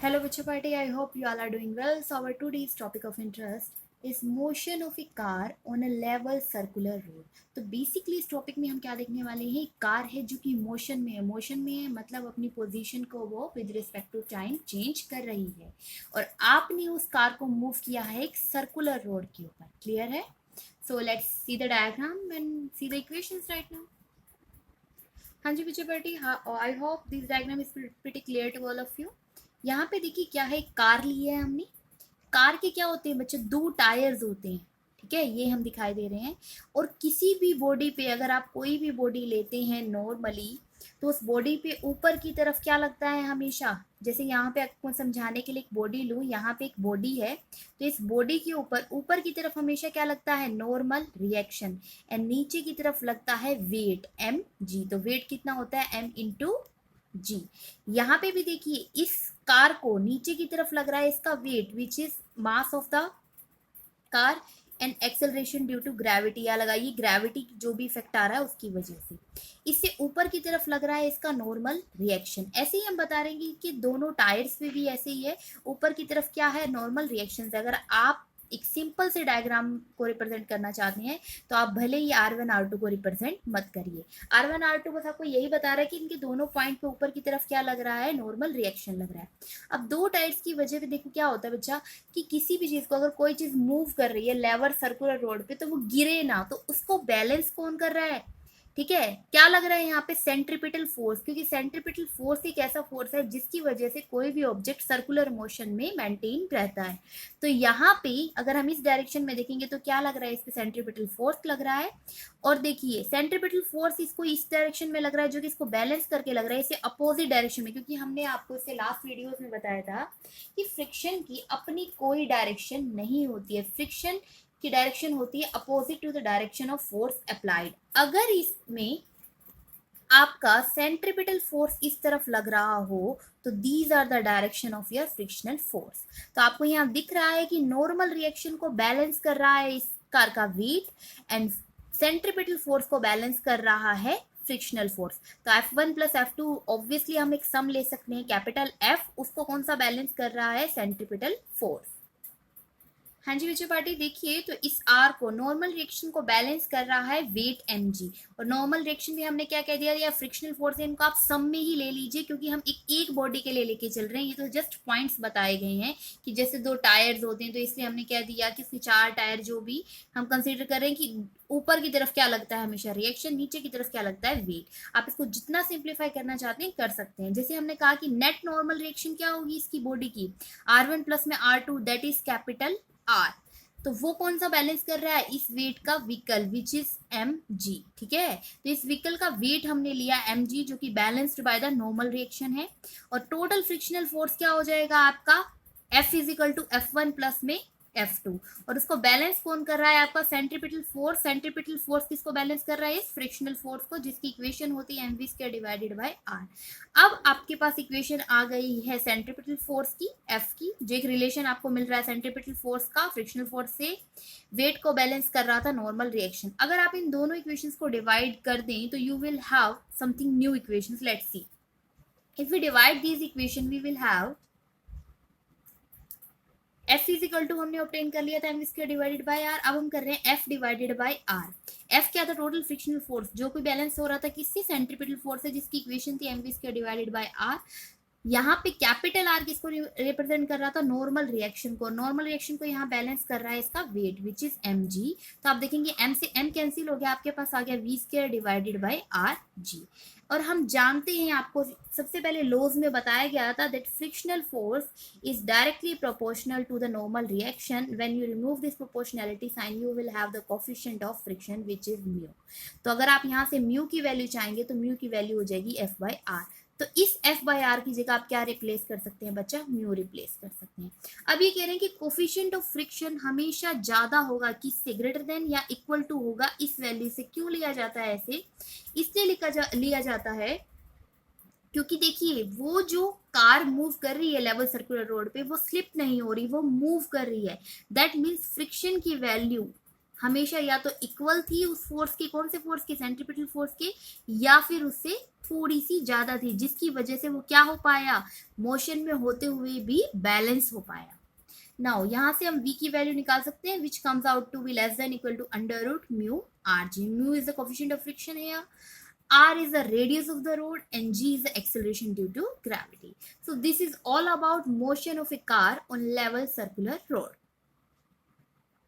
Hello, Bachcha Party. I hope you all are doing well. So, our today's topic of interest is motion of a car on a level circular road. तो basically इस topic में हम क्या देखने वाले हैं, car है जो कि मोशन में है मतलब अपनी पोजीशन को वो with respect to time change कर रही है और आपने उस कार को मूव किया है एक सर्कुलर रोड के ऊपर. क्लियर है? So let's see the diagram and see the equations right now. हाँ जी बच्चे party, I hope this diagram is pretty clear to all of you. यहाँ पे देखिए क्या है, कार ली है हमने. कार के क्या होते हैं बच्चे, दो टायर्स होते हैं. ठीक है, ये हम दिखाई दे रहे हैं. और किसी भी बॉडी पे अगर आप कोई भी बॉडी लेते हैं नॉर्मली, तो उस बॉडी पे ऊपर की तरफ क्या लगता है हमेशा, जैसे यहाँ पे आपको समझाने के लिए एक बॉडी लूँ, यहाँ पे एक बॉडी है तो इस बॉडी के ऊपर ऊपर की तरफ हमेशा क्या लगता है, नॉर्मल रिएक्शन. एंड नीचे की तरफ लगता है वेट एम जी. तो वेट कितना होता है, एम इंटू जी. यहाँ पे भी देखिए इस कार को नीचे की तरफ लग रहा है इसका weight which is mass of the car and acceleration due to gravity, या लगाइए ग्रेविटी जो भी इफेक्ट आ रहा है उसकी वजह से. इससे ऊपर की तरफ लग रहा है इसका नॉर्मल रिएक्शन. ऐसे ही हम बता रहे हैं कि दोनों टायर्स पे भी ऐसे ही है, ऊपर की तरफ क्या है, नॉर्मल रिएक्शन. अगर आप एक सिंपल से डायग्राम को रिप्रेजेंट करना चाहते हैं तो आप भले ही R1 R2 को रिप्रेजेंट मत करिए. R1 R2 बस आपको यही बता रहा है कि इनके दोनों पॉइंट पे ऊपर की तरफ क्या लग रहा है, नॉर्मल रिएक्शन लग रहा है. अब दो टायर्स की वजह से देखो क्या होता है बच्चा, कि किसी भी चीज को अगर कोई चीज मूव कर रही है लेवर सर्कुलर रोड पे तो वो गिरे ना, तो उसको बैलेंस कौन कर रहा है. ठीक है, क्या लग रहा है यहाँ पे, सेंट्रीपिटल फोर्स. क्योंकि सेंट्रीपिटल फोर्स एक ऐसा फोर्स है जिसकी वजह से कोई भी ऑब्जेक्ट सर्कुलर मोशन में मेंटेन रहता है. तो यहाँ पे अगर हम इस डायरेक्शन में देखेंगे तो क्या लग रहा है, इस पे सेंट्रीपिटल फोर्स लग रहा है. और देखिए सेंट्रीपिटल फोर्स इसको इस डायरेक्शन में लग रहा है जो कि इसको बैलेंस करके लग रहा है इसे अपोजिट डायरेक्शन में. क्योंकि हमने आपको इससे लास्ट वीडियोस में बताया था कि फ्रिक्शन की अपनी कोई डायरेक्शन नहीं होती है, फ्रिक्शन की डायरेक्शन होती है opposite to the direction of force applied. अगर इसमें आपका सेंट्रीपिटल फोर्स इस तरफ लग रहा हो तो these are the direction of your frictional force. तो आपको यहाँ दिख रहा है कि नॉर्मल रिएक्शन को बैलेंस कर रहा है इस कार का वेट एंड सेंट्रीपिटल फोर्स को बैलेंस कर रहा है फ्रिक्शनल फोर्स. तो F1 प्लस F2 ऑब्वियसली हम एक सम ले सकते हैं, कैपिटल F उसको कौन सा बैलेंस कर रहा है, सेंट्रीपिटल फोर्स. हाँ जी बच्चों पार्टी, देखिए तो इस आर को नॉर्मल रिएक्शन को बैलेंस कर रहा है वेट एम जी. और नॉर्मल रिएक्शन भी हमने क्या कह दिया, या फ्रिक्शनल फोर्स है, इनको आप सम में ही ले लीजिए क्योंकि हम एक बॉडी के लिए लेके चल रहे हैं. ये तो जस्ट पॉइंट्स बताए गए हैं कि जैसे दो टायर्स होते हैं तो इसलिए हमने क्या दिया कि इसके चार टायर जो भी हम कंसिडर कर रहे हैं कि ऊपर की तरफ क्या लगता है हमेशा रिएक्शन, नीचे की तरफ क्या लगता है वेट. आप इसको जितना सिंप्लीफाई करना चाहते हैं कर सकते हैं. जैसे हमने कहा कि नेट नॉर्मल रिएक्शन क्या होगी इसकी बॉडी की, R1 प्लस में R2 that is capital R. तो वो कौन सा बैलेंस कर रहा है, इस वेट का vehicle which is M G. ठीक है, तो इस व्हीकल का वेट हमने लिया एम जी जो कि balanced by the normal reaction है. और टोटल फ्रिक्शनल फोर्स क्या हो जाएगा आपका, F is equal to F1 plus में F2. और उसको बैलेंस कौन कर रहा है आपका, सेंट्रीपिटल फोर्स. सेंट्रीपिटल फोर्स किसको बैलेंस कर रहा है, इस फ्रिक्शनल फोर्स को, जिसकी इक्वेशन होती है mv² डिवाइडेड बाय r. अब आपके पास इक्वेशन आ गई है सेंट्रीपिटल फोर्स की, F की, जो एक रिलेशन आपको मिल रहा है सेंट्रीपिटल फोर्स का फ्रिक्शनल फोर्स से वेट को बैलेंस कर रहा था नॉर्मल रिएक्शन. अगर आप इन दोनों इक्वेशंस को डिवाइड कर दें तो you will have something new equations. Let's see, if we divide this equation we will have F is equal to हमने ऑब्टेन कर लिया था M square divided by R. अब हम कर रहे हैं F divided by R. F क्या था, टोटल फ्रिक्शनल फोर्स जो कोई बैलेंस हो रहा था किससे, सेंट्रीपिटल फोर्स से, जिसकी इक्वेशन थी mv square divided by R. यहाँ पे कैपिटल आर किसको रिप्रेजेंट कर रहा था, नॉर्मल रिएक्शन को. नॉर्मल रिएक्शन को यहाँ बैलेंस कर रहा है इसका weight which is M G. तो आप देखेंगे एम से एम कैंसिल हो गया, आपके पास आ गया v² divided by R G. और हम जानते हैं, आपको सबसे पहले लॉज में बताया गया था that frictional force is directly proportional to the normal reaction. When you remove this proportionality sign you will have the coefficient of friction which is mu. तो अगर आप यहाँ से म्यू की वैल्यू चाहेंगे तो म्यू की वैल्यू हो जाएगी F बाय आर. तो इस F बाय आर की जगह आप क्या रिप्लेस कर सकते हैं बच्चा, म्यू रिप्लेस कर सकते हैं. अब ये कह रहे हैं कि कोफिशिएंट ऑफ फ्रिक्शन हमेशा ज्यादा होगा किससे, ग्रेटर देन या इक्वल टू होगा इस वैल्यू से. क्यों लिया जाता है ऐसे, इसलिए लिया जाता है क्योंकि देखिए वो जो कार मूव कर रही है लेवल सर्कुलर रोड पे वो स्लिप नहीं हो रही, वो मूव कर रही है. दैट मीन्स फ्रिक्शन की वैल्यू हमेशा या तो इक्वल थी उस फोर्स के, कौन से फोर्स के, सेंट्रीपिटल फोर्स के, या फिर उससे थोड़ी सी ज्यादा थी, जिसकी वजह से वो क्या हो पाया, मोशन में होते हुए भी बैलेंस हो पाया। नाउ यहां से हम v की वैल्यू निकाल सकते हैं, which comes out to be less than equal to under root mu R G. Mu is the coefficient of friction here, r is the radius of the road, and g is the acceleration due to gravity. So this is all about motion of a car on level circular road.